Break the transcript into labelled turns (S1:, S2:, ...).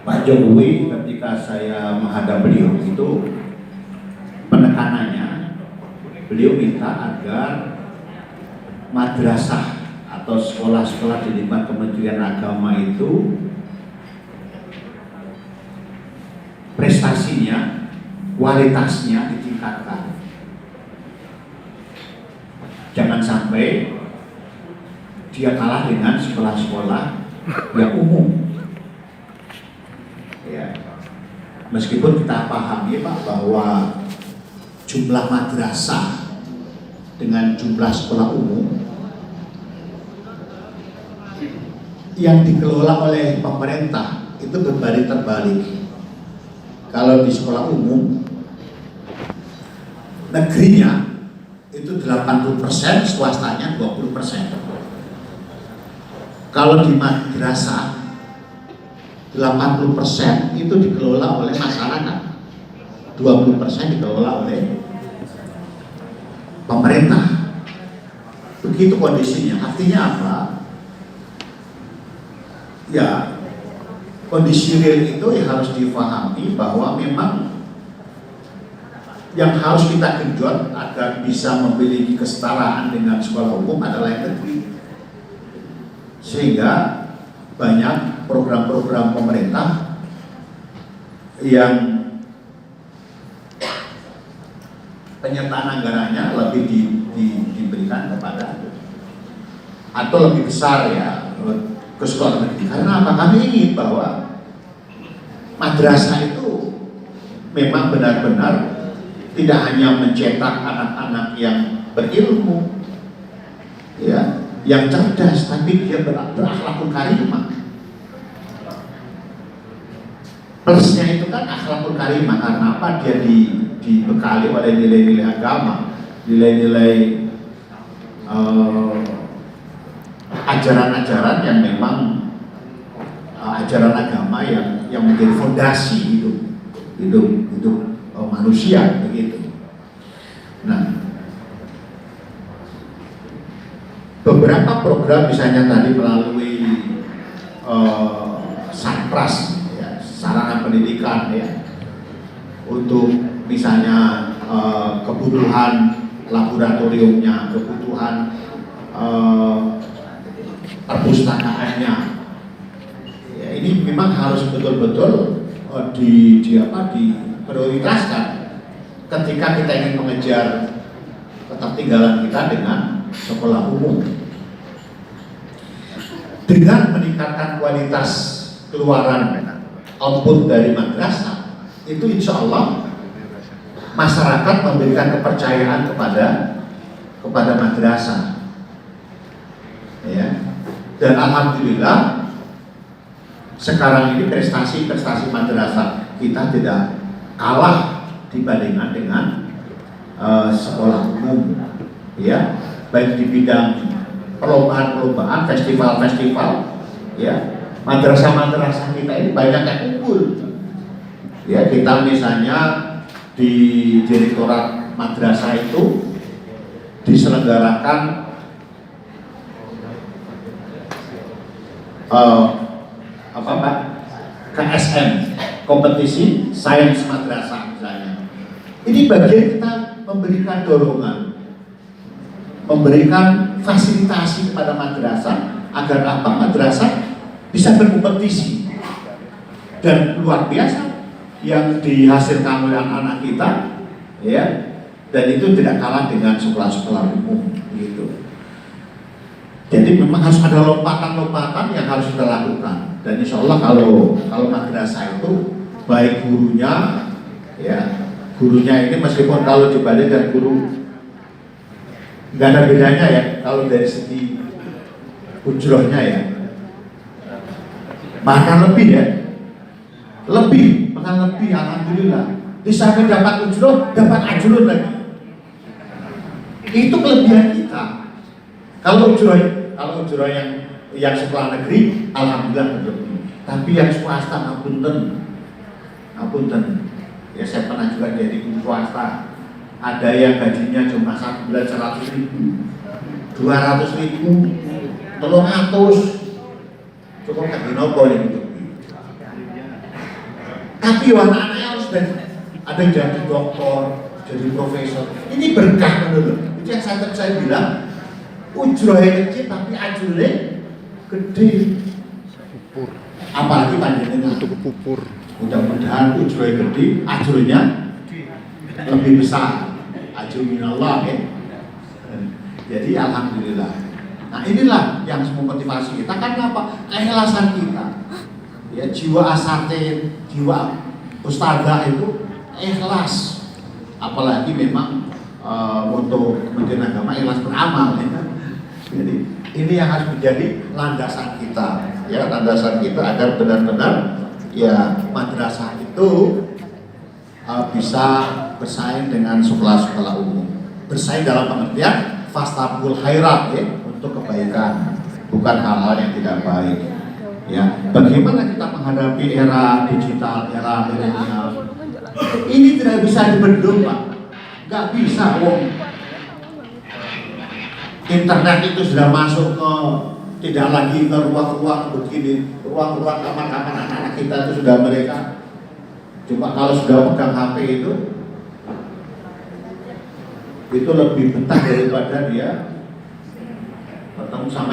S1: Pak Jokowi ketika saya menghadap beliau itu penekanannya, beliau minta agar madrasah atau sekolah-sekolah di lingkungan Kementerian Agama itu prestasinya, kualitasnya ditingkatkan. Jangan sampai dia kalah dengan sekolah-sekolah yang umum. Ya. Meskipun kita pahami Pak bahwa jumlah madrasah dengan jumlah sekolah umum yang dikelola oleh pemerintah itu berbanding terbalik. Kalau di sekolah umum negerinya itu 80%, swastanya 20%. Kalau di madrasah 80% itu dikelola oleh masyarakat, 20% dikelola oleh pemerintah. Begitu kondisinya. Artinya apa? Ya, kondisi real itu yang harus difahami bahwa memang yang harus kita genjot agar bisa memiliki kesetaraan dengan sekolah umum adalah yang negeri. Sehingga banyak program-program pemerintah yang penyertaan anggarannya lebih diberikan kepada atau lebih besar ya ke sekolah negeri. Karena apa? Kami ingin bahwa madrasah itu memang benar-benar tidak hanya mencetak anak-anak yang berilmu, ya, yang cerdas, tapi dia berakhlakul karimah. Plusnya itu kan akhlakul karimah, karena apa? Dia dibekali oleh nilai-nilai agama, nilai-nilai ajaran-ajaran yang memang ajaran agama yang menjadi fondasi hidup manusia begitu. Nah, beberapa program misalnya tadi melalui Satpras, ya, sarana pendidikan ya, untuk misalnya kebutuhan laboratoriumnya, kebutuhan perpustakaannya. Ya, ini memang harus betul-betul diprioritaskan ketika kita ingin mengejar ketertinggalan kita dengan sekolah umum. Dengan meningkatkan kualitas keluaran output dari madrasah, itu insya Allah masyarakat memberikan kepercayaan kepada madrasah. Ya. Dan alhamdulillah sekarang ini prestasi madrasah kita tidak kalah dibandingkan dengan sekolah umum, ya, baik di bidang perlombaan, festival, ya, madrasah kita ini banyak yang unggul, ya. Kita misalnya di Direktorat Madrasah itu diselenggarakan KSM, kompetisi sains madrasah misalnya. Ini bagian kita memberikan dorongan, memberikan fasilitasi kepada madrasah agar apa? Madrasah bisa berkompetisi. Dan luar biasa yang dihasilkan oleh anak-anak kita, ya. Dan itu tidak kalah dengan sekolah-sekolah umum gitu. Jadi memang harus ada lompatan-lompatan yang harus kita lakukan. Dan insya Allah kalau madrasah itu baik gurunya, ya, gurunya ini meskipun kalau dibanding dengan guru nggak ada bedanya ya kalau dari segi ujrohnya ya, bahkan lebih ya, bahkan lebih, alhamdulillah. Di samping dapat ujroh, dapat ajrun lagi. Itu kelebihan kita. Kalau ujroh yang sekolah negeri, alhamdulillah berlebih. Tapi yang swasta, apunten. Ya, saya pernah juga jadi guru swasta. Ada yang gajinya cuma 1 bulan 100.000, 200.000, 300. Cukup kagak nopo ini. Tapi anak-anaknya harus ada yang jadi dokter, jadi profesor. Ini berkah menurut. Itu yang saya bilang, ujrohnya kecil tapi ajurnya gede. Apalagi panjenengan untuk pupur. Mudah-mudahan ujrohnya gede, ajurnya lebih besar. Ajur minallah ya. Jadi alhamdulillah. Nah inilah yang memotivasi kita. Karena apa? Keikhlasan kita. Ya, jiwa asatir, jiwa ustadzah itu ikhlas. Apalagi memang untuk Kementerian Agama ikhlas beramal. Ya. Jadi ini yang harus menjadi landasan kita. Ya, landasan kita agar benar-benar ya madrasah itu bisa bersaing dengan sekolah-sekolah umum. Bersaing dalam pengertian fastabul khairat ya, untuk kebaikan, bukan hal-hal yang tidak baik. Ya, bagaimana kita menghadapi era digital, era milenial? Ini tidak bisa dibendung, Pak. Nggak bisa, wong. Internet itu sudah masuk ke tidak lagi ke ruang-ruang begini, ruang-ruang kamar-kamar anak-anak kita itu sudah mereka. Cuma kalau sudah pegang HP itu lebih betah daripada dia ketemu sama